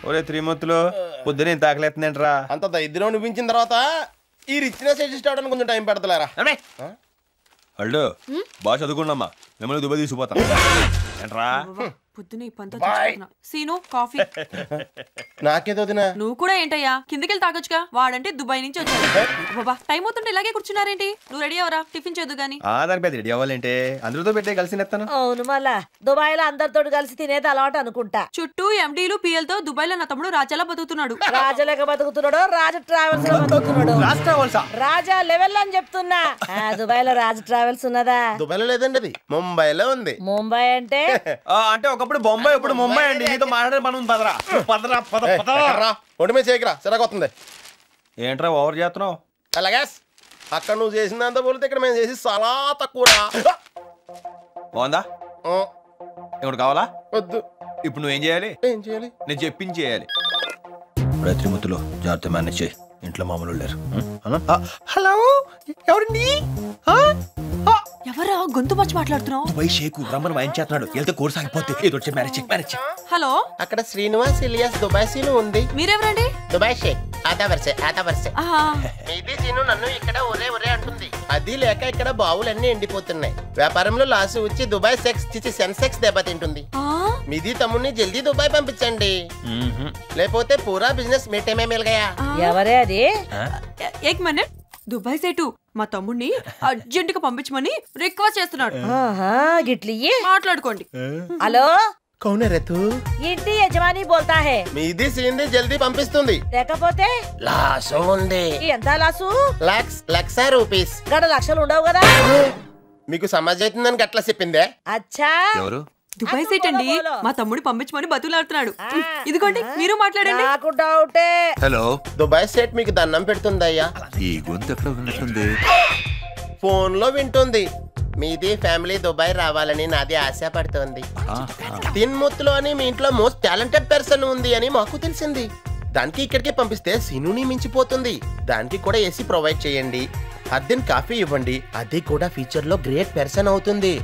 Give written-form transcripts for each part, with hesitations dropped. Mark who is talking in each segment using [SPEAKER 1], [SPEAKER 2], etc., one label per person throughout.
[SPEAKER 1] ఒరే త్రిమూర్తులు పొద్దున ఇంత ఆకలేస్తుందేంట్రా?
[SPEAKER 2] అంత దరిద్రం అనిపించిన తర్వాత ఈ రిచ్నెస్ అడ్జస్ట్ అవడానికి కొంచెం టైం పెడతలేరా?
[SPEAKER 1] అల్లు బాగా చదువుకున్నామ్మా, మిమ్మల్ని దుబాయ్ తీసుకుపోతాం ఏంట్రా?
[SPEAKER 3] పొద్దున ఈ పంత సీను కాఫీ.
[SPEAKER 2] నాకేదో వదినా.
[SPEAKER 3] నువ్వు కూడా ఏంటయ్యా కిందకెళ్ళి తాగొచ్చుగా, వాడంటే దుబాయ్ నుంచి వచ్చాడు. బాబా టైం అవుతుంటే ఇలాగే కూర్చున్నారేంటి? నువ్వు రెడీ అవరా, టిఫిన్ చేద్దు గాని.
[SPEAKER 1] దాని పెద్ద రెడీ అవ్వాలంటే అందరితో పెట్టే కలిసి నెత్తాను.
[SPEAKER 4] అవును, మళ్ళా దుబాయ్ లో అందరితో కలిసి తినేది అలవాటు అనుకుంటా.
[SPEAKER 3] చుట్టూ ఎండీలు పిఎల్తో దుబాయ్ లో నా తమ్ముడు రాజాలా బతుకుతున్నాడు.
[SPEAKER 4] రాజాలేక బతుకుతున్నాడు, రాజా ట్రావెల్స్ లో బతుకుతున్నాడు. రాజా లెవెల్ అని చెప్తున్నా. దుబాయ్ లో రాజా ట్రావెల్స్ ఉన్నదా?
[SPEAKER 2] దుబాయ్ లో లేదండి, అది ముంబైలో ఉంది.
[SPEAKER 4] ముంబై అంటే
[SPEAKER 1] అంటే ఒకప్పుడు బొంబాయి, ఇప్పుడు ముంబై అండి. నీతో మాట్లాడే పని ఉంది, పదరా పదరా పదరా.
[SPEAKER 2] ఒంటి మీద చేయకరా, సిరాకొస్తుంది.
[SPEAKER 1] ఏంట్రా ఓవర్ చేస్తున్నావు?
[SPEAKER 2] అలాగే అక్కడ నువ్వు చేసిందంతా పోలితే ఇక్కడ మేము చేసి చాలా తక్కువ.
[SPEAKER 1] బాగుందా? ఇక్కడ కావాలా?
[SPEAKER 2] వద్దు.
[SPEAKER 1] ఇప్పుడు నువ్వేం చేయాలి?
[SPEAKER 2] ఏం చేయాలి?
[SPEAKER 1] నేను చెప్పింది చేయాలి. త్రిమూర్తులు జాగ్రత్త మేనేజ్ చేయి, ఇంట్లో మామూలు లేరు. హలో ఎవరండి?
[SPEAKER 3] ఎవరా గొంతు మర్చి మాట్లాడుతున్నావు?
[SPEAKER 1] దుబాయ్ షేకు బ్రహ్మను వాయించేస్తున్నాడు, వెళ్తే కోర్స్ ఆగిపోతే ఏదో వచ్చి మ్యారేజ్.
[SPEAKER 3] హలో,
[SPEAKER 2] అక్కడ శ్రీనివాస్ ఇలియాస్ దుబాయ్ సీను ఉంది.
[SPEAKER 3] మీరెవరండి?
[SPEAKER 2] దుబాయ్ షేక్ ఆదా వరుసే. మీది సీను నన్ను ఇక్కడ ఒరే అంటుంది. అది లేక ఇక్కడ బావులన్నీ ఎండిపోతున్నాయి. వ్యాపారంలో లాసు వచ్చి దుబాయ్ సెన్సెక్స్ దెబ్బతింటుంది. మీది తమ్ముడిని జల్దీ దుబాయ్ పంపించండి, లేకపోతే పూరా బిజినెస్ మీటేమే మిల్గయా.
[SPEAKER 4] ఎవరే అది?
[SPEAKER 3] ఏక్ మినిట్. దుబాయ్ సేటు మా తమ్ముడిని అర్జెంట్ గా పంపించమని రిక్వెస్ట్ చేస్తున్నాడు.
[SPEAKER 4] గిట్లి
[SPEAKER 3] మాట్లాడుకోండి.
[SPEAKER 4] హలో,
[SPEAKER 2] కౌన్ హై రే తూ?
[SPEAKER 4] ఇంటి యజమాని బోల్తా హై.
[SPEAKER 2] మీది సీన్ది జల్దీ పంపిస్తుంది,
[SPEAKER 4] లేకపోతే
[SPEAKER 2] లాసు ఉంది.
[SPEAKER 4] ఎంత లాసు?
[SPEAKER 2] లక్ష రూపీస్.
[SPEAKER 4] గడ లక్షలు ఉండవు కదా.
[SPEAKER 2] మీకు సమాజ్ అవుతుందని గట్లా చెప్పిందే.
[SPEAKER 4] అచ్చా,
[SPEAKER 1] ఎవరు?
[SPEAKER 3] దుబాయ్ సేట్ అండి మా తమ్ముడిని పంపించమని బతులాడుతున్నాడు. ఇదిగోండి మీరు మాట్లాడండి.
[SPEAKER 4] నాకు డౌటే.
[SPEAKER 1] హలో,
[SPEAKER 2] దుబాయ్ సెట్ మీకు దండం పెడుతుందయ్యా.
[SPEAKER 1] ఈ గొంతు ఎక్కడ ఉన్నట్టుంది?
[SPEAKER 2] ఫోన్ లో వింటుంది. మీది ఫ్యామిలీ దుబాయ్ రావాలని నాది ఆశ పడుతోంది. తిన్ముత్తులో అని మీ ఇంట్లో మోస్ట్ టాలెంటెడ్ పర్సన్ ఉంది అని మాకు తెలిసింది. దానికి ఇక్కడికి పంపిస్తే సినుని మించిపోతుంది. దానికి కూడా ఏసీ ప్రొవైడ్ చేయండి, అద్దెన్ కాఫీ ఇవ్వండి, అది కూడా ఫ్యూచర్ లో గ్రేట్ పర్సన్ అవుతుంది.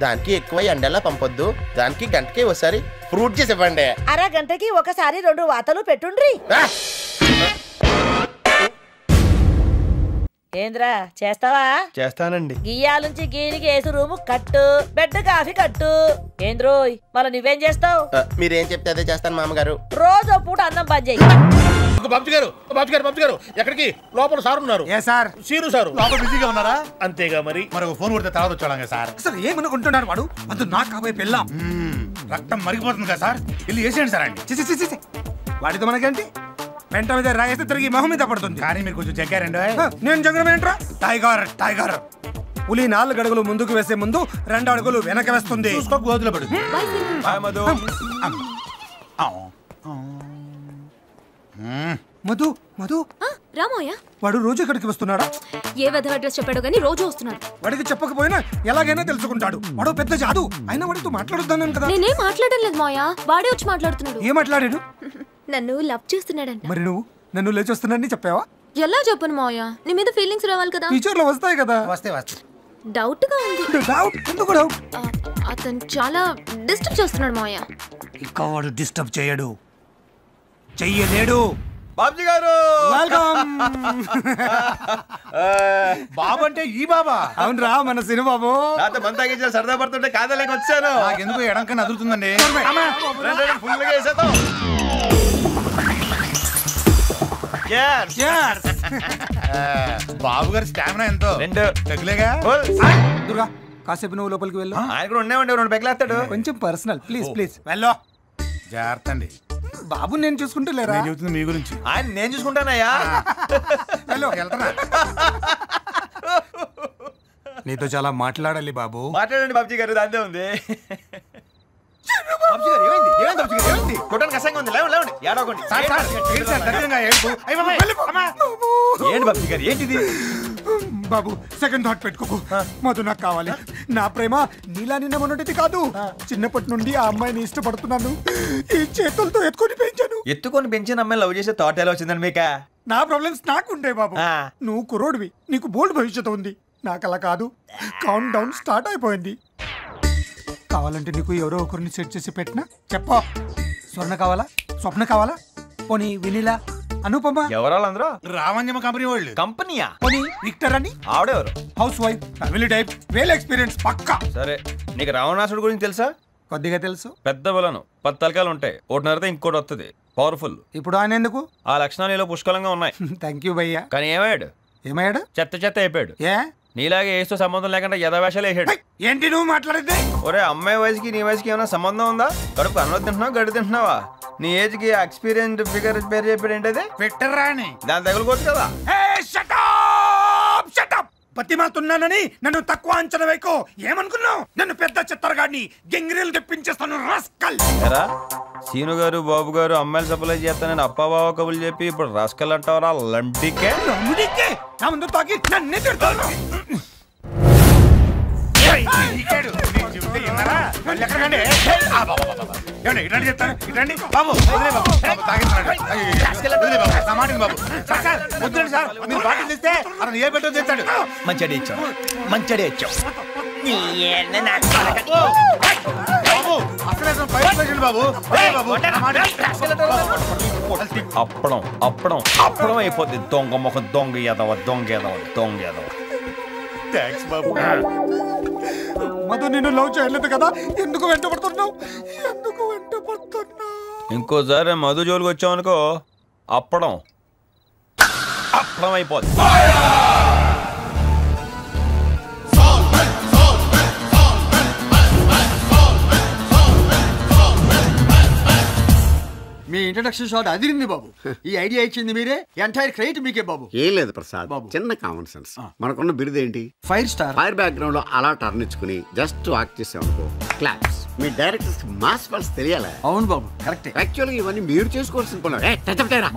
[SPEAKER 2] దానికి ఎక్కువ ఎండలా పంపొద్దు, దానికి గంటకి ఒకసారి ఫ్రూట్ జ్యూస్ ఇవ్వండి.
[SPEAKER 4] అరగంటకి ఒకసారి 2 వాతలు పెట్టుండ్రి. ఏంద్రా చేస్తావా?
[SPEAKER 1] చేస్తానండి.
[SPEAKER 4] గియ్యాల నుంచి గీనికి ఏసు రూము కట్టు, బెడ్ కాఫీ కట్టు. ఏంద్రోయ్ మళ్ళీ నువ్వేం చేస్తావు?
[SPEAKER 2] మీరేం చెప్తే అదే చేస్తాను మామగారు.
[SPEAKER 4] రోజు పూట అన్నం బంద్ చెయ్యి.
[SPEAKER 5] బాబు గారు ఎక్కడికి? లోపల సార్ ఉన్నారు. ఏ సార్? సీను సార్. లోపల బిజీగా ఉన్నారా? అంతేగా మరి. ఫోన్ కొడితే తర్వాత వచ్చాడు సార్. అసలు ఏమనుకుంటున్నారు వాడు? అంత నాకు కాబోయే పెళ్ళాం, రక్తం మరిగిపోతుంది కదా సార్. వెళ్ళి వేసేయండి సార్ అండి. వాడితో మనకేంటి? వెంట మీద రాయేస్తే తిరిగి మొహం మీద పడుతుంది. కానీ మీరు కొంచెం చెక్కారండి. నేను జగడం ఏంట్రా? టైగర్ పులి 4 అడుగులు ముందుకు వేసే ముందు 2 అడుగులు వెనక వేస్తుంది. గోతులు పడు. మధు
[SPEAKER 6] రామయ్య
[SPEAKER 5] వాడు రోజు ఇక్కడికి వస్తున్నాడా?
[SPEAKER 6] ఏ విధంగా అడ్రస్ చెప్పాడో గానీ రోజు వస్తున్నాడు.
[SPEAKER 5] వాడికి చెప్పకపోయినా ఎలాగైనా తెలుసుకుంటాడు. వాడు పెద్ద జాదు. అయినా వాడితో మాట్లాడుతాను కదా.
[SPEAKER 6] నేనేం మాట్లాడడం లేదు మాయా, వాడే వచ్చి మాట్లాడుతున్నాడు.
[SPEAKER 5] ఏం మాట్లాడాడు?
[SPEAKER 6] నన్ను లవ్ చేస్తున్నాడంట.
[SPEAKER 5] మరి నువ్వు నన్ను లేచొస్తున్నానని చెప్పావా?
[SPEAKER 6] ఎలా చెప్పను మాయా, నీ మీద ఫీలింగ్స్ రావాలి కదా.
[SPEAKER 5] ఫ్యూచర్ లో వస్తాయి కదా.
[SPEAKER 6] డౌట్ గా ఉంది.
[SPEAKER 5] ఎందుకు డౌట్?
[SPEAKER 6] అతను చాలా డిస్టర్బ్ చేస్తున్నాడు మాయా.
[SPEAKER 5] ఇంకా వాడు డిస్టర్బ్ చేయడు, చెయ్యలేడు.
[SPEAKER 1] బాబుజీ గారు
[SPEAKER 5] వెల్కమ్. బాబు అంటే ఈ బాబా? అవునరా, మన సినిమా బాబు.
[SPEAKER 1] నాతో మంత తాగించారు, సరదా పడుతుంటే కాదలేక వచ్చాను.
[SPEAKER 5] నాకెందుకు ఎడంకని అదురుతుందండి. బాబు గారి స్టామినా ఎంతో?
[SPEAKER 1] 2
[SPEAKER 5] తగిలేగా. దుర్గా కాసేపు నువ్వు లోపలికి వెళ్ళు.
[SPEAKER 1] ఆయన కూడా ఉండేవండి, 2 పెగలేస్తాడు.
[SPEAKER 5] కొంచెం పర్సనల్, ప్లీజ్ వెళ్ళు. జాగ్రత్త అండి. బాబు నేను చూసుకుంటూ లేరా? చెబుతుంది మీ గురించి.
[SPEAKER 1] ఆయన నేను చూసుకుంటానయ్యా.
[SPEAKER 5] వెళ్తానా? నీతో చాలా మాట్లాడాలి బాబు.
[SPEAKER 1] మాట్లాడండి బాబుజీ గారు, దాంతే ఉంది. కొట్టడానికి కష్టంగా ఉంది. లేవండి ఏడవకండి. ఏంటి బాబుజీ గారు ఏంటిది?
[SPEAKER 5] బాబు సెకండ్ థాట్ పెట్టుకోకు. మధు నాకు కావాలి. నా ప్రేమ నీలా నిన్న మొన్నటిది కాదు. చిన్నప్పటి నుండి ఆ అమ్మాయిని ఇష్టపడుతున్నాను. ఈ చేతులతో
[SPEAKER 1] ఎత్తుకొని పెంచిన అమ్మాయిని లవ్ చేసే థాట్ ఎలా వచ్చిందండి మీక?
[SPEAKER 5] నా ప్రాబ్లమ్స్ నాకుండే బాబు. నువ్వు కుర్రోడివి, నీకు బోల్డ్ భవిష్యత్తు ఉంది. నాకు అలా కాదు. కౌంట్ డౌన్ స్టార్ట్ అయిపోయింది. కావాలంటే నీకు ఎవరో ఒకరిని సెట్ చేసి పెట్టినా చెప్పా. స్వర్ణ కావాలా, స్వప్న కావాలా,
[SPEAKER 7] పోనీ వినిలా అనుపమ
[SPEAKER 1] ఎవరాళ్ళందరూ
[SPEAKER 5] రామంజమ్మ కంపెనీ వాళ్ళు.
[SPEAKER 1] కంపెనీయా?
[SPEAKER 7] పోనీ విక్టర్ అని
[SPEAKER 1] ఆవిడెవరు?
[SPEAKER 7] హౌస్ వైఫ్ ఫ్యామిలీ టైప్ వేల్ ఎక్స్పీరియన్స్ పక్కా.
[SPEAKER 1] సరే, నీకు రావణాసుడు గురించి తెలుసా?
[SPEAKER 7] కొద్దిగా తెలుసు.
[SPEAKER 1] పెద్ద బలను 10 తలకాయలు ఉంటాయి, ఒకటి నరితే ఇంకోటి వస్తుంది, పవర్ఫుల్.
[SPEAKER 7] ఇప్పుడు ఆయన ఎందుకు?
[SPEAKER 1] ఆ లక్షణాలు ఇలా పుష్కలంగా ఉన్నాయి.
[SPEAKER 7] థ్యాంక్ యూ భయ్యా.
[SPEAKER 1] కానీ ఏమయ్యాడు?
[SPEAKER 7] ఏమయ్యాడు?
[SPEAKER 1] చెత్త అయిపోయాడు.
[SPEAKER 7] ఏ
[SPEAKER 1] నీలాగే ఏసుతో సంబంధం లేకుండా యథావేషాలు వేసాడు.
[SPEAKER 7] ఏంటి నువ్వు మాట్లాడేది?
[SPEAKER 1] ఒరే, అమ్మాయి వయసుకి నీ వయసుకి ఏమైనా సంబంధం ఉందా? కడుపు అన్నం తింటున్నావా, గడ్డి తింటున్నావా? నీ ఏజ్ కి ఎక్స్పీరియన్స్ ఫిగర్ పేరు చెప్పాడు ఏంటది?
[SPEAKER 7] పెట్టరా అని
[SPEAKER 1] దాని తగులుకోవచ్చు కదా.
[SPEAKER 7] పతిమాతున్నానని నన్ను తక్కువ అంచనా వేయకు. ఏమనుకున్నావు? నన్ను పెద్ద చిత్తరగాడిని గెంగిరీలు తెప్పించేస్తాను రాస్కల్.
[SPEAKER 1] ఎరా సీను గారు, బాబు గారు అమ్మాయిలు సప్లై చేస్తానని అప్పాబావ కబులు చెప్పి ఇప్పుడు రాస్కల్ అంటావరా? లంటికే
[SPEAKER 7] నా ముందు తాకి నన్నే తిడతాను.
[SPEAKER 1] మంచిగా ఇచ్చావు, మంచిగా ఇచ్చావు. అప్పడం అప్పడం అప్పడం అయిపోద్ది. దొంగ ముఖం, దొంగ ఎదవ, దొంగ ఎదవ, దొంగ ఎదవ.
[SPEAKER 7] మధు నిన్ను లవ్ చేయలేదు కదా, ఎందుకు వెంటబడుతున్నావు? ఎందుకు వెంటబడుతున్నావు?
[SPEAKER 1] ఇంకోసారి మధు జోలికి వచ్చామనుకో, అప్పడం అప్పడం అయిపోద్ది.
[SPEAKER 8] మీ ఇంట్రడక్షన్ షాట్ అదిరింది బాబు. ఈ ఐడియా ఇచ్చింది మీరే, ఎంటైర్ క్రెడిట్ మీకే బాబు.
[SPEAKER 9] ఏం లేదు ప్రసాద్ బాబు, చిన్న కామన్ సెన్స్. మనకున్న బిరుదేంటి?
[SPEAKER 8] 5 స్టార్.
[SPEAKER 9] ఫైర్ బ్యాక్గ్రౌండ్ లో అలా టర్న్ ఇచ్చుకుని జస్ట్ వాక్ చేసామనుకో, క్లాప్స్. మీ డైరెక్టర్స్ మాస్ పల్స్ తెలియాలా?
[SPEAKER 8] అవును బాబు, కరెక్టే.
[SPEAKER 9] యాక్చువల్గా ఇవన్నీ మీరు చేసుకోవాల్సిన పనులు.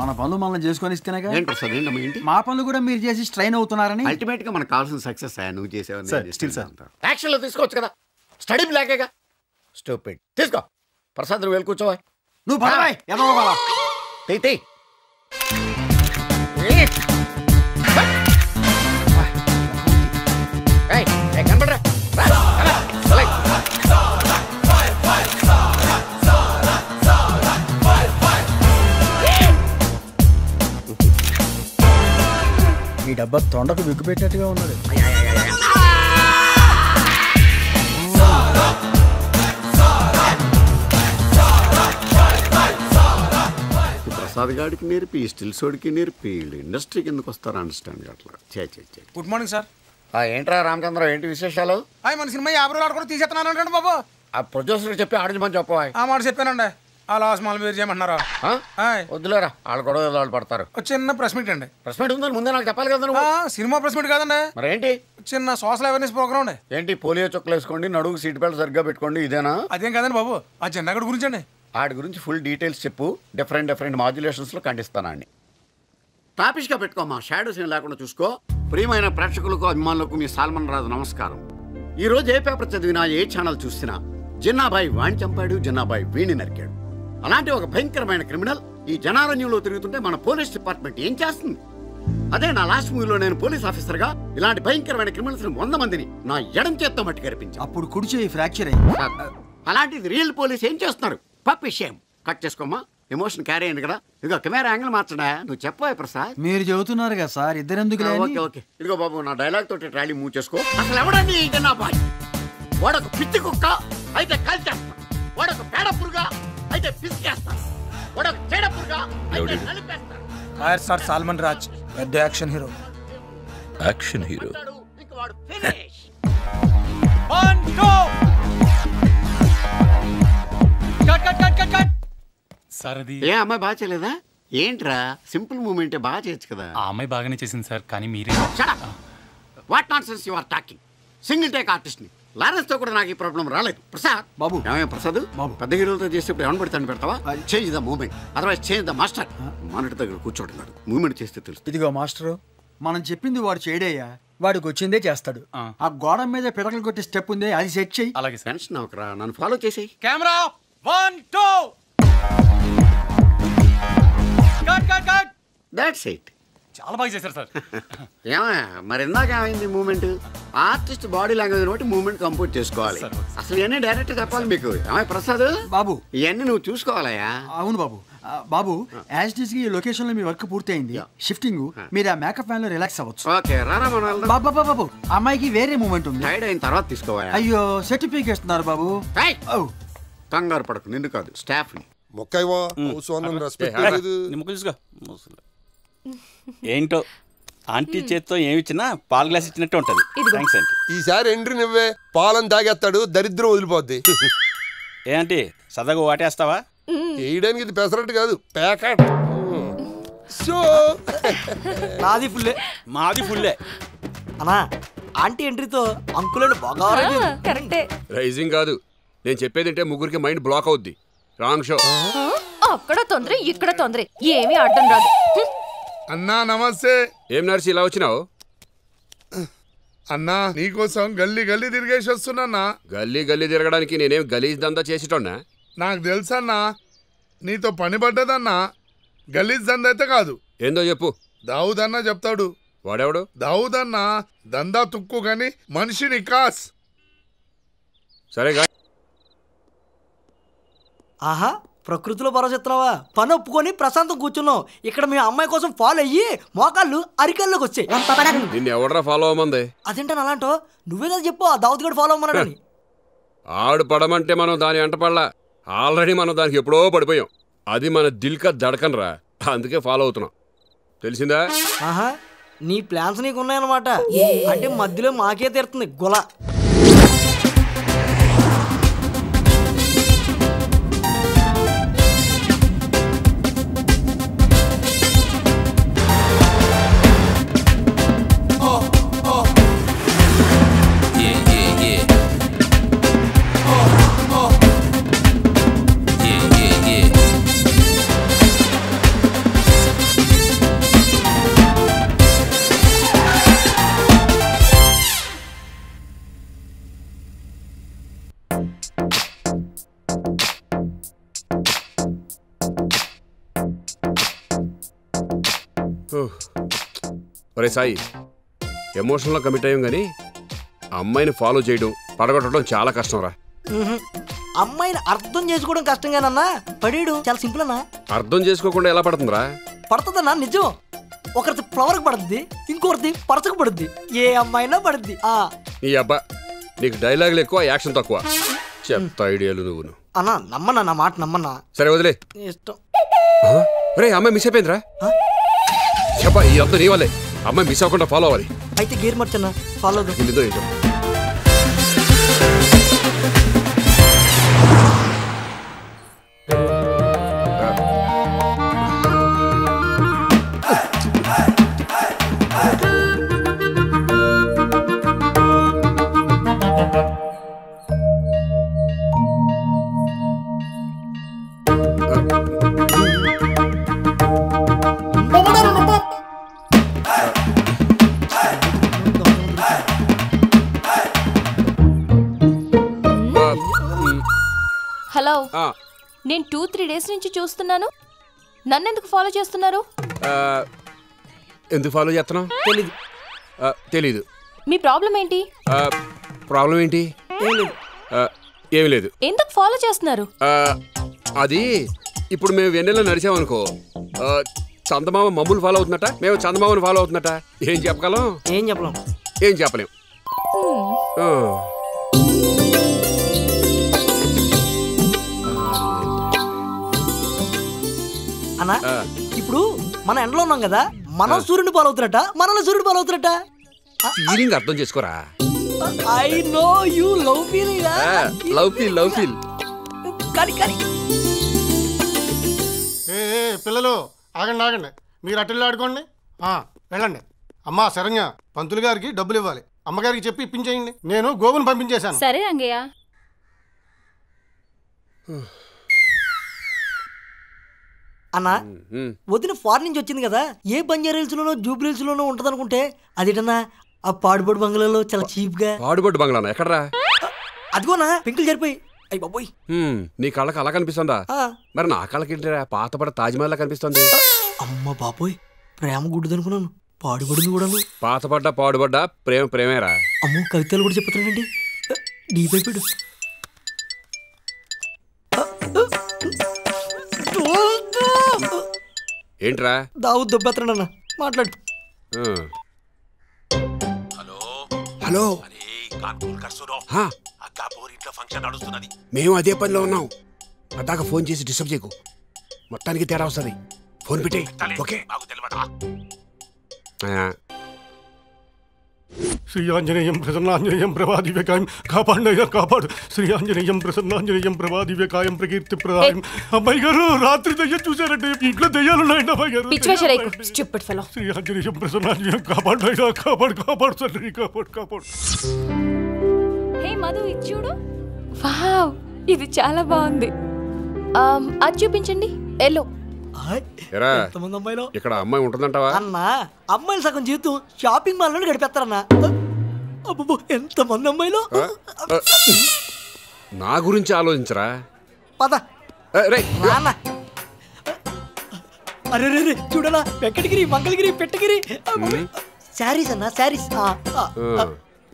[SPEAKER 8] మన పనులు మనం చేసుకొని ఇస్తేనేగా.
[SPEAKER 9] ఏంటి ప్రసాద్, ఏంటమ్మా ఏంటి?
[SPEAKER 8] మా పనులు కూడా మీరు చేసి స్ట్రైన్ అవుతున్నారని.
[SPEAKER 9] అల్టిమేట్ గా మనకు కావాల్సిన సక్సెస్ నువ్వు చేసావని.
[SPEAKER 2] యాక్షన్ లో తీసుకోవచ్చు కదా, స్టడీ బ్లాకేగా. స్టూపిడ్. తీసుకో ప్రసాద్, నువ్వు వెళ్ళి కూర్చోవా.
[SPEAKER 8] నువ్వు పడవాయ్ ఎదవ.
[SPEAKER 2] తీ కనపడరా.
[SPEAKER 8] ఈ డబ్బా తొండకు విగ్గు పెట్టినట్టుగా ఉన్నది.
[SPEAKER 9] ప్రసాద్ గాడికి నేర్పి, స్టిల్ సోడికి నేర్పి, ఇండస్ట్రీకి ఎందుకు వస్తారో అండర్స్టాండ్ అట్లా.
[SPEAKER 7] Good morning sir.
[SPEAKER 2] ఏంట్రా రామచంద్ర, ఏంటి విశేషాలు?
[SPEAKER 7] మన సినిమా 50 రోజులు ఆడుకుని తీసేస్తున్నాను అంటే బాబు.
[SPEAKER 2] ఆ ప్రొడ్యూసర్ చెప్పి ఆడించమని చెప్పవా.
[SPEAKER 7] ఆ మాట చెప్పానండి. ఆ లాస్ మాల్ వేరు చేయమంటున్నారా?
[SPEAKER 2] వద్దులేరా, వాళ్ళు గొడవ వాళ్ళు పడతారు.
[SPEAKER 7] చిన్న ప్రెస్ మీట్ అండి.
[SPEAKER 2] ప్రెస్ మీట్ ఉందని ముందే నాకు చెప్పాలి కదా నువ్వు.
[SPEAKER 7] సినిమా ప్రెస్ మీట్ కాదండి.
[SPEAKER 2] మరి ఏంటి?
[SPEAKER 7] చిన్న సోషల్ అవేర్నెస్ ప్రోగ్రామ్ అండి.
[SPEAKER 2] ఏంటి? పోలియో చుక్కలు వేసుకోండి, నడుగు సీట్ బెల్ట్ సరిగ్గా పెట్టుకోండి, ఇదేనా?
[SPEAKER 7] అదేం కాదండి బాబు, ఆ జెండాగడ్ గురించి అండి.
[SPEAKER 2] వాడి గురించి ఫుల్ డీటెయిల్స్ చెప్పు. డిఫరెంట్ మాడ్యులేషన్స్ లో ఖండిస్తానండి.
[SPEAKER 9] టాపిష్ గా పెట్టుకోమా, షాడోస్ ఏం లేకుండా చూసుకో. ప్రియమైన ప్రేక్షకులకు, అభిమానులకు మీ సాల్మన్ రాజు నమస్కారం. ఈ రోజు ఏ పేపర్ చదివినా, ఏ ఛానల్ చూసినా జిన్నాబాయి వాణ్ణి చంపాడు, జిన్నాబాయి వీణి నరికాడు. అలాంటి ఒక భయంకరమైన క్రిమినల్ ఈ జనారణ్యంలో తిరుగుతుంటే మన పోలీస్ డిపార్ట్మెంట్ ఏం చేస్తుంది? అదే నా లాస్ట్ మూవీలో నేను పోలీస్ ఆఫీసర్ గా ఇలాంటి భయంకరమైన క్రిమినల్స్ 100 మందిని నా ఎడం చేత్తో మట్టి కనిపించాను.
[SPEAKER 8] అప్పుడు కుడి చేయి ఫ్రాక్చర్ అయ్యింది.
[SPEAKER 9] అలాంటిది రియల్ పోలీస్ ఏం చేస్తున్నారు? Puppy shame. కట్ చేసుకోమ్మా, ఎమోషన్ క్యారీ అయింది కదా. ఇదిగో కెమెరా యాంగిల్ మార్చడా, నువ్వు చెప్పవా ప్రసాద్?
[SPEAKER 8] మీరు చెబుతున్నారు కదా సార్, ఇద్దరెందుకు?
[SPEAKER 9] ఓకే. ఇదిగో బాబు, నా డైలాగ్ తోటి ట్రాలీ మూవ్ చేసుకో. అసలు ఎవడండి జనాబాయ్? వాడొక పిచ్చి కుక్క అయితే కాల్చేస్తా, వాడొక పేడ పురుగా అయితే పిసికేస్తా, వాడొక చెడ పురుగా అయితే నలిపేస్తా.
[SPEAKER 7] ఫైర్ స్టార్ సాల్మన్ రాజ్, పెద్ద యాక్షన్ హీరో.
[SPEAKER 1] Action hero.
[SPEAKER 9] ఇంక వాడు ఫినిష్.
[SPEAKER 10] సార్ అది
[SPEAKER 9] ఏ అమ్మాయి బాగా చేయలేదా? ఏంట్రా సింపుల్ మూమెంటే బాగా చేయొచ్చు కదా.
[SPEAKER 10] ఆ అమ్మాయి బాగానే చేసింది సార్, కానీ మీరే.
[SPEAKER 9] What nonsense you are talking. Single take artist ని లారెన్స్ తో కూడా నాకు ఈ ప్రాబ్లం రాలేదు. ప్రసాద్
[SPEAKER 8] బాబు,
[SPEAKER 9] ఏమయ్య ప్రసాద్ బాబు, పెద్ద హీరోలతో చేసేప్పుడు ఏమని పెడతాను పెడతావా? Change the moment, otherwise change the master. Monitor దగ్గర కూర్చోడున్నాడు, మూమెంట్ చేస్తే తెలుసు.
[SPEAKER 8] ఇదిగో మాస్టరు, మనం చెప్పింది వాడు చేయడయ్యా, వాడికి వచ్చిందే చేస్తాడు. ఆ గోడ మీద పిడకలు కొట్టే స్టెప్ ఉంది, అది సెట్ చెయ్యి.
[SPEAKER 10] అలాగే సార్.
[SPEAKER 9] టెన్షన్ అవకరా, నన్ను ఫాలో చేసేయి.
[SPEAKER 7] Camera 1 2 cut cut cut.
[SPEAKER 9] That's it.
[SPEAKER 10] చాలా బాగా చేశారు సార్.
[SPEAKER 9] ఏమయ్యా మరి ఇందాక ఏమైంది మూమెంట్? ఆర్టిస్ట్ బాడీ లాంగ్వేజ్ బట్టి మూమెంట్ కంపోజ్ చేసుకోవాలి. అసలు ఇవన్నీ డైరెక్ట్ చెప్పాలి మీకు. ఏమయ్య ప్రసాద్
[SPEAKER 8] బాబు,
[SPEAKER 9] ఇవన్నీ నువ్వు చూసుకోవాలయ్యా.
[SPEAKER 8] అవును బాబు. బాబు, యాజ్ కి ఈ లొకేషన్ లో మీ వర్క్ పూర్తయింది. షిఫ్టింగ్ మీరు ఆ మేకప్ ఫ్యాన్ లో రిలాక్స్ అవ్వచ్చు.
[SPEAKER 9] ఓకే రారా మన
[SPEAKER 8] బాబు, అమ్మాయికి వేరే మూమెంట్ ఉంది.
[SPEAKER 9] టైడ్ అయిన తర్వాత తీసుకోవాలి.
[SPEAKER 8] అయ్యో సర్టిఫికేట్ ఇస్తున్నారు బాబు.
[SPEAKER 9] కంగారు పడకు, నిన్ను కాదు స్టాఫ్ ని.
[SPEAKER 11] ఏంటో ఆంటీ చేత్తో ఏమిచ్చినా పాల గ్లాస్ ఇచ్చినట్టు ఉంటది. Thanks aunty.
[SPEAKER 12] ఈసారి ఎంట్రీ నువ్వే. పాలను తాగేస్తాడు, దరిద్రం వదిలిపోద్ది.
[SPEAKER 11] ఏంటి సదగు వాటేస్తావా?
[SPEAKER 12] వేయడానికి ఇది పెసరట్టు కాదు, ప్యాకెట్.
[SPEAKER 13] నాది ఫుల్లే.
[SPEAKER 11] మాది ఫుల్లే.
[SPEAKER 13] అన్నా ఆంటీ ఎంట్రీతో అంకులను బాగా
[SPEAKER 4] కరెక్టే.
[SPEAKER 14] రైజింగ్ కాదు, నేను చెప్పేదంటే ముగ్గురికి మైండ్ బ్లాక్ అవుద్ది. Wrong show.
[SPEAKER 4] అక్కడ తొందర ఇక్కడ తొందర, ఏమీ అడ్డం రాదు.
[SPEAKER 15] అన్నా నమస్తే.
[SPEAKER 14] ఏం నర్సి ఇలా వచ్చినావు?
[SPEAKER 15] అన్నా నీకోసం గల్లీ గల్లీ తిరిగేసి వస్తున్నా.
[SPEAKER 14] గల్లీ గల్లీ తిరగడానికి నేనేం గలీజ్ దందా చేసేటోన్నా?
[SPEAKER 15] నాకు తెలుసన్నా, నీతో పని పడ్డదన్నా. గలీజ్ దందా అయితే కాదు.
[SPEAKER 14] ఏందో చెప్పు.
[SPEAKER 15] దావుద్ అన్న చెప్తాడు.
[SPEAKER 14] వాడెవడు?
[SPEAKER 15] దావుద్ అన్న దందా తుక్కు గాని మనిషిని కాస్.
[SPEAKER 14] సరేగా.
[SPEAKER 13] ఆహా, ప్రకృతిలో భరోసెత్తున్నావా? పని ఒప్పుకొని ప్రశాంతం కూర్చున్నావు. ఇక్కడ మీ అమ్మాయి కోసం ఫాలో అయ్యి మోకాళ్ళు అరికల్లోకి వచ్చాయి.
[SPEAKER 14] నిన్ను ఎవడరా ఫాలో అవ్వమంది?
[SPEAKER 13] అదేంటని అలాంటో నువ్వే కదా చెప్పు. ఆ దావుద్ గడు ఫాలో అమ్మన్నాడని.
[SPEAKER 14] ఆడు పడమంటే మనం దాని వెంట పడలా. ఆల్రెడీ మనం దానికి ఎప్పుడో పడిపోయాం. అది మన దిల్కా దడకన్ రా, అందుకే ఫాలో అవుతున్నాం. తెలిసిందా?
[SPEAKER 13] ఆహా, నీ ప్లాన్స్ నీకు ఉన్నాయన్నమాట. అంటే మధ్యలో మాకే తీరుతుంది గుల.
[SPEAKER 14] ఒరే సాయి, ఎమోషనల్గా కమిట్ అయ్యాం కానీ అమ్మాయిని ఫాలో చేయడం పడగొట్టడం చాలా కష్టం రా.
[SPEAKER 13] అమ్మాయిని అర్థం చేసుకోవడం కష్టంగానన్నా, పడేయడం చాలా సింపుల్ అన్నా.
[SPEAKER 14] అర్థం చేసుకోకుండా ఎలా పడుతుందిరా?
[SPEAKER 13] పడుతుందన్నా నిజం. ఒకరిది ఫ్లవర్కి పడుద్ది, ఇంకొకరిది పరచకు పడుద్ది. ఏ అమ్మాయినా పడుద్ది.
[SPEAKER 14] నీ అబ్బా, నీకు డైలాగులు ఎక్కువ, యాక్షన్ తక్కువ. చెత్త ఐడియాలు నువ్వు.
[SPEAKER 13] అన్నా నమ్మన్నా, నా మాట నమ్మన్నా.
[SPEAKER 14] సరే వదిలే.
[SPEAKER 13] ఇష్టం.
[SPEAKER 14] రే అమ్మాయి మిస్ అయిపోయిందిరా. చెప్పా, ఈ అంతా నీ వల్లే. అమ్మాయి మిస్ అవ్వకుండా ఫాలో అవ్వాలి.
[SPEAKER 13] అయితే గేర్ మార్చన్నా, ఫాలో అవుతుంది.
[SPEAKER 14] ఇల్లుదో ఏంటో.
[SPEAKER 16] హలో, నేను 2-3 డేస్ నుంచి చూస్తున్నాను. నన్ను ఎందుకు ఫాలో చేస్తున్నారు?
[SPEAKER 14] ఎందుకు ఫాలో చేస్తున్నావు? తెలీదు.
[SPEAKER 16] మీ ప్రాబ్లం ఏంటి?
[SPEAKER 14] ప్రాబ్లం ఏంటి? ఏమి లేదు.
[SPEAKER 16] ఎందుకు ఫాలో చేస్తున్నారు?
[SPEAKER 14] అది ఇప్పుడు మేము వెన్నెల్లో నడిచామనుకో, చందమామ మమ్మల్ని ఫాలో అవుతున్నట, మేము చందమామని ఫాలో అవుతున్నట. ఏం చెప్పగలం?
[SPEAKER 13] ఏం చెప్పలేం.
[SPEAKER 14] ఏం చెప్పలేం.
[SPEAKER 13] అన్నా, ఇప్పుడు మన ఎండలో ఉన్నాం కదా, మనం సూర్యుని ఫాలో అవుతున్నట్ట, మనల్ని సూర్యుడు ఫాలో అవుతున్నట్ట.
[SPEAKER 14] ఫీలింగ్ అర్థం చేసుకోరా.
[SPEAKER 13] I know you love feeling.
[SPEAKER 14] Love feel.
[SPEAKER 13] కానీ
[SPEAKER 17] పిల్లలు ఆగండి ఆగండి, మీరు అటెల్లి ఆడుకోండి. వెళ్ళండి. అమ్మా శరణ్య, పంతులు గారికి డబ్బులు ఇవ్వాలి. అమ్మగారికి చెప్పి ఇప్పించేయండి. నేను గోవును పంపించేశాను.
[SPEAKER 16] సరే రంగయ్య.
[SPEAKER 13] అన్నా, వదిన ఫారెన్ నుంచి వచ్చింది కదా, ఏ బంజారా హిల్స్ లోనో జూబ్లీ హిల్స్ లోనో ఉంటది అనుకుంటే అదేటన్నా ఆ పాడుబడి బంగ్లాలో చాలా చీప్ గా.
[SPEAKER 14] పాడుబడి బంగ్లానా? ఎక్కడరా?
[SPEAKER 13] అదిగోనా పెంకులు జరిపోయి. అయ్యి బాబోయ్.
[SPEAKER 14] నీ కళ్ళకి అలా కనిపిస్తుందా? మరి నా కళ్ళకి ఏంటిరా పాతపడ తాజ్మహల్ లా కనిపిస్తుంది.
[SPEAKER 13] అమ్మ బాబోయ్, ప్రేమ గుడ్డిది అనుకున్నాను, పాడుబడింది కూడాను.
[SPEAKER 14] పాతపడ్డా పాడుపడ్డా ప్రేమ ప్రేమేరా.
[SPEAKER 13] అమ్మో కవితలు కూడా చెప్తున్నానండి. డీప్ అయిపోయాడు.
[SPEAKER 14] ఏంట్రా
[SPEAKER 13] దావు దొబ్బెత్తడన్నా, మాట్లాడు.
[SPEAKER 14] హలో, మేము అదే పనిలో ఉన్నాం. అదాకా ఫోన్ చేసి డిస్టర్బ్ చేయకు, మొత్తానికి తేడా వస్తుంది. ఫోన్ పెట్టే. ఓకే.
[SPEAKER 17] శ్రీ ఆంజనేయం ప్రసన్నాంజనేయం ప్రభాదివ్యకాయం కాపాడయ్యా కాపాడు. శ్రీ ఆంజనేయం ప్రసన్నాంజనేయం ప్రభాదివ్యకాయం ప్రకీర్తి ప్రదాయం. అమ్మాయి గారు రాత్రి దయ్యం చూసారంటే ఇంట్లో దయ్యాలున్నాయండి అమ్మాయి గారు. శ్రీ ఆంజనేయం ప్రసన్నాంజనేయం కాపాడయ్యా కాపాడు కాపాడు తండ్రి కాపాడు కాపాడు.
[SPEAKER 16] హే మధు, ఇది చూడు. వావ్, ఇది చాలా బాగుంది. అది చూపించండి. ఎల్లో.
[SPEAKER 14] ఇక్కడ అమ్మాయి ఉంటుందంటావా?
[SPEAKER 13] అన్నా అమ్మాయిలు సగం జీవితం షాపింగ్ మాల్ లో గడిపేస్తారన్నా. అబ్బో ఎంత మంది అమ్మాయిలు.
[SPEAKER 14] నా గురించి ఆలోచించరా.
[SPEAKER 13] పద రానా. అరే రే చూడనా, వెంకటగిరి మంగళగిరి పెట్టగిరి శారీస్ అన్నా, saris.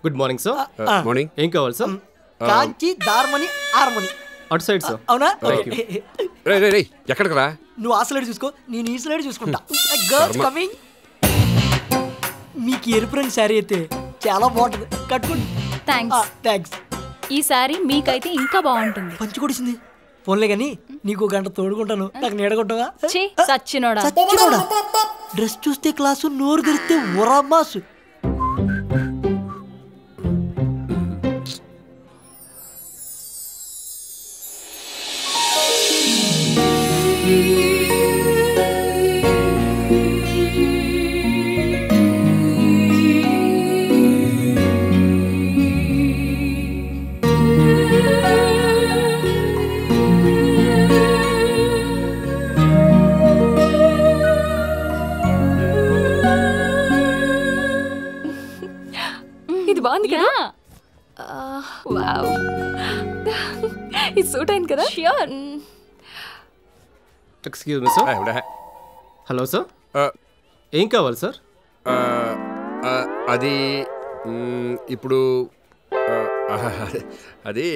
[SPEAKER 18] Good morning sir.
[SPEAKER 14] Morning.
[SPEAKER 18] ఏం కావాలి సార్?
[SPEAKER 13] కాంచి దార్మణి ఆర్మణి.
[SPEAKER 18] అటు సైడ్ సార్.
[SPEAKER 13] అవునా?
[SPEAKER 14] ఎక్కడికి రా?
[SPEAKER 13] నువ్వు ఆ స్లైడ్ చూసుకో, నేను ఈ స్లైడ్ చూసుకుంటా. Girls coming. మీకు ఎరుపు రంగు శారీ అయితే చాలా బాగుంటుంది, కట్టుకోండి. థ్యాంక్స్.
[SPEAKER 16] ఈ శారీ మీకైతే ఇంకా బాగుంటుంది.
[SPEAKER 13] పంచి కొడిసింది. ఫోన్లే కానీ నీకు గంట తోడుకుంటాను, నాకు నీడగొట్టవా?
[SPEAKER 16] సచ్చినోడా.
[SPEAKER 13] డ్రెస్ చూస్తే క్లాసు, నోరు తెరిస్తే ఉరమాసు.
[SPEAKER 16] ఇది బాగుంది కదా? వావ్, ఇది సూట్ అయింది కదా? Sure.
[SPEAKER 18] Excuse me sir. Hello sir, ఏం కావాలి సార్?
[SPEAKER 14] అది ఇప్పుడు అది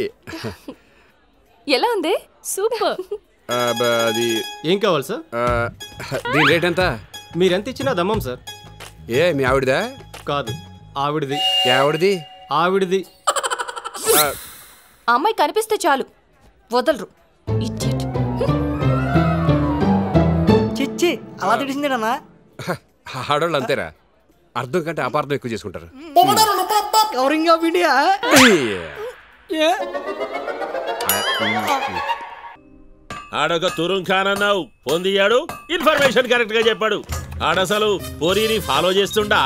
[SPEAKER 16] ఎలా ఉంది? సూపర్.
[SPEAKER 14] అది
[SPEAKER 18] ఏం కావాలి సార్?
[SPEAKER 14] దీని రేట్ ఎంత?
[SPEAKER 18] మీరెంత ఇచ్చినా దమ్మం సార్.
[SPEAKER 14] ఏ మీ ఆవిడదా?
[SPEAKER 18] కాదు, ఆవిడది.
[SPEAKER 14] ఆవిడది?
[SPEAKER 18] ఆవిడది.
[SPEAKER 16] అమ్మాయి కనిపిస్తే చాలు వదలరు.
[SPEAKER 13] చిచ్చి అలా తెలిసిందేనా?
[SPEAKER 14] ఆడవాళ్ళు అంతేరా, అర్థం కంటే అపార్థం ఎక్కువ చేసుకుంటారు.
[SPEAKER 13] Covering of India.
[SPEAKER 19] ఆడొక తురుం ఖాన్ అన్నావు, పొందియాడు ఇన్ఫర్మేషన్ కరెక్ట్ గా చెప్పాడు. ఆడసలు పూరిని ఫాలో చేస్తుండా,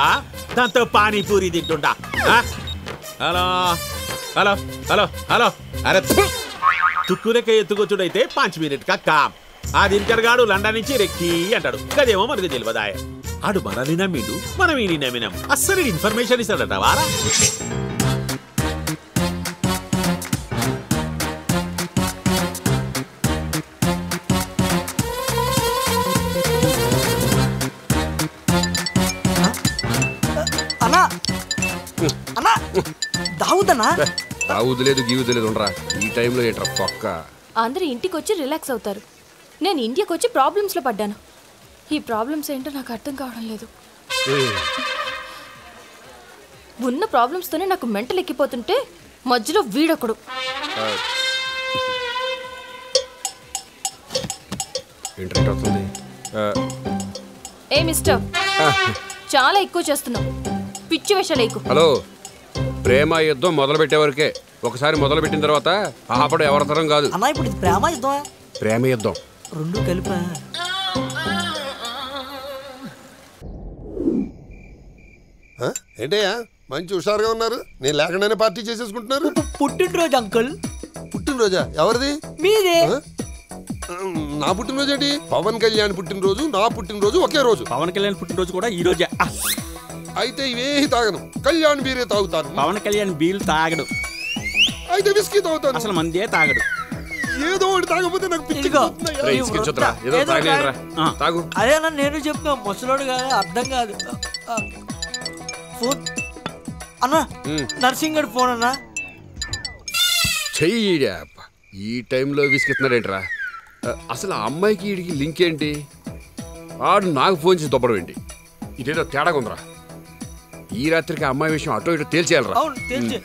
[SPEAKER 19] దాంతో పానీపూరి తింటుండా. Hello hello hello hello. అరే తుక్కురెక్క ఎత్తుకొచ్చుడైతే 5 మినిట్ కా కామ్. ఆ దినకర్ గాడు లండన్ నుంచి రెక్కి అంటాడు, గదేమో మనకు తెలియదాయ. ఆడు మనల్ని నమ్మిండు, మనం ఈయన నమ్మినాం. అస్సలు ఇన్ఫర్మేషన్ ఇస్తాడట వారా.
[SPEAKER 13] అన్నా అన్నా దావుదన్నా.
[SPEAKER 14] దావుదు లేదు గీవుదు లేదు ఉండరా. ఈ టైంలో ఏంట్రా పక్క.
[SPEAKER 16] అందరూ ఇంటికి వచ్చి రిలాక్స్ అవుతారు. నేను ఇండియాకి వచ్చి ప్రాబ్లమ్స్ లో పడ్డాను. ఈ ప్రాబ్లమ్స్ ఏంటో నాకు అర్థం కావడం లేదు. ఉన్న ప్రాబ్లమ్స్ తోనే నాకు మెంటల్ ఎక్కిపోతుంటే మధ్యలో వీడొకడు. ఏ మిస్టర్, చాలా ఎక్కువ చేస్తున్నావు. పిచ్చి వేషాలు ఎక్కువ.
[SPEAKER 14] హలో, ప్రేమ యుద్ధం మొదలు పెట్టే వరకే. ఒకసారి మొదలు పెట్టిన తర్వాత ఆపడం ఎవరితరం కాదు.
[SPEAKER 13] అన్నా ఇప్పుడు ఇది ప్రేమ యుద్ధమా?
[SPEAKER 14] ప్రేమ యుద్ధం
[SPEAKER 13] రెండు కలిపా.
[SPEAKER 12] ఏంటయ్యా మంచి హుషారుగా ఉన్నారు? నేను లేకుండానే పార్టీ చేసేసుకుంటున్నారు.
[SPEAKER 13] పుట్టినరోజు అంకుల్.
[SPEAKER 12] పుట్టినరోజా? ఎవరిది?
[SPEAKER 13] మీదే.
[SPEAKER 12] నా పుట్టినరోజు ఏంటి? పవన్ కళ్యాణ్ పుట్టినరోజు, నా పుట్టినరోజు ఒకే రోజు.
[SPEAKER 11] పవన్ కళ్యాణ్ పుట్టినరోజు కూడా ఈ రోజే.
[SPEAKER 12] అయితే ఇవేహి తాగను, కళ్యాణ్ బీరే తాగుతాను.
[SPEAKER 11] పవన్ కళ్యాణ్ బీల్ తాగడు.
[SPEAKER 12] అయితే విస్కీ తాగుతాను.
[SPEAKER 11] అసలు మందే తాగడు.
[SPEAKER 12] ఏదో ఒకటి తాగకపోతే నాకు పిచ్చి
[SPEAKER 9] రేయ్, ఇసుకించొద్దురా. ఏదో తాగలేనురా. తాగు.
[SPEAKER 13] అదేనా నేను చెప్తున్నా ముసలోడు కాదు అర్థం కాదు ఫోన్ అన్నా నర్సింగ్ గడ్ ఫోన్ అన్నా
[SPEAKER 14] చెయ్యి ఈ టైంలో విసికెత్తున్నాడేంట్రా అసలు ఆ అమ్మాయికి వీడికి లింక్ ఏంటి వాడు నాకు ఫోన్ చేసి దొబ్బడం ఏంటి ఇదేదో తేడాగా ఉందిరా ఈ రాత్రికి ఆ అమ్మాయి విషయం అటో ఇటో తేల్చేయాలరా
[SPEAKER 13] అవును తెలిసి